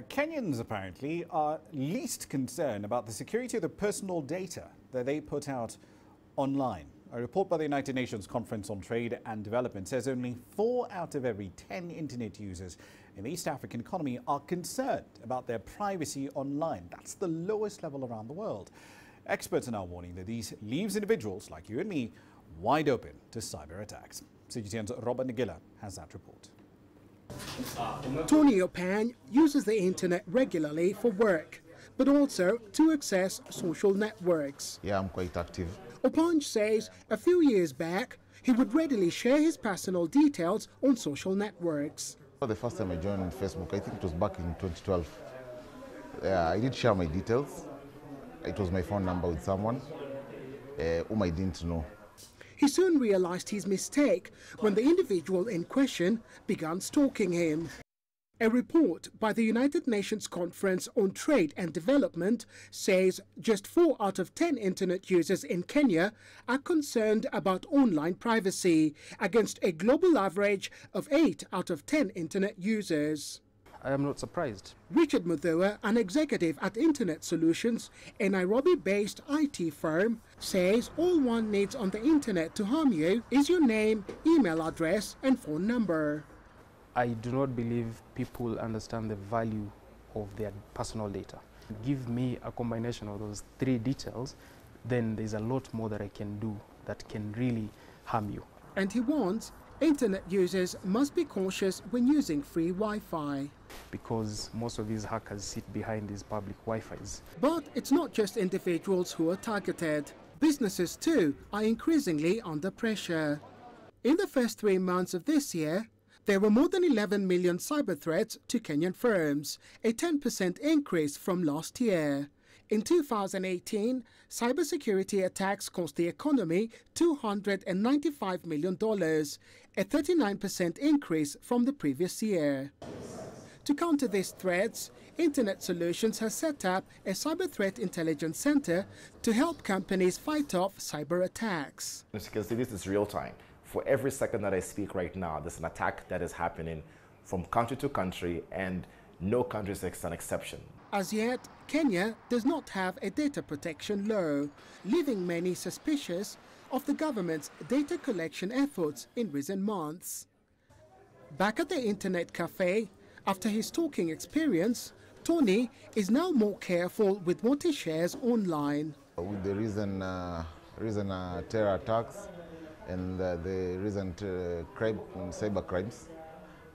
Kenyans apparently are least concerned about the security of the personal data that they put out online. A report by the United Nations Conference on Trade and Development says only 4 out of every 10 internet users in the East African economy are concerned about their privacy online. That's the lowest level around the world. Experts are now warning that this leaves individuals like you and me wide open to cyber attacks. CGTN's Nagila has that report. Tony Opan uses the internet regularly for work, but also to access social networks. Yeah, I'm quite active. Opan says a few years back, he would readily share his personal details on social networks. The first time I joined Facebook, I think it was back in 2012. I did share my details. It was my phone number with someone whom I didn't know. He soon realized his mistake when the individual in question began stalking him. A report by the United Nations Conference on Trade and Development says just 4 out of 10 internet users in Kenya are concerned about online privacy, against a global average of 8 out of 10 internet users. I am not surprised. Richard Muthua, an executive at Internet Solutions, a Nairobi-based IT firm, says all one needs on the internet to harm you is your name, email address, and phone number. I do not believe people understand the value of their personal data. Give me a combination of those 3 details, then there's a lot more that I can do that can really harm you. And he warns internet users must be cautious when using free Wi-Fi, because most of these hackers sit behind these public Wi-Fis. But it's not just individuals who are targeted. Businesses too are increasingly under pressure. In the first 3 months of this year, there were more than 11 million cyber threats to Kenyan firms, a 10% increase from last year. In 2018, cybersecurity attacks cost the economy $295 million, a 39% increase from the previous year. To counter these threats, Internet Solutions has set up a cyber threat intelligence center to help companies fight off cyber attacks. As you can see, this is real time. For every second that I speak right now, there's an attack that is happening from country to country, and no country is an exception. As yet, Kenya does not have a data protection law, leaving many suspicious of the government's data collection efforts in recent months. Back at the internet cafe, after his stalking experience, Tony is now more careful with what he shares online. With the recent terror attacks and the recent cyber crimes,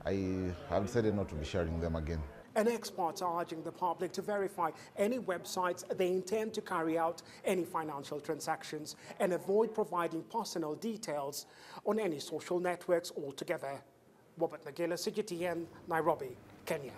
I have decided not to be sharing them again. And experts are urging the public to verify any websites they intend to carry out any financial transactions and avoid providing personal details on any social networks altogether. Nagila, CGTN, Nairobi, Kenya.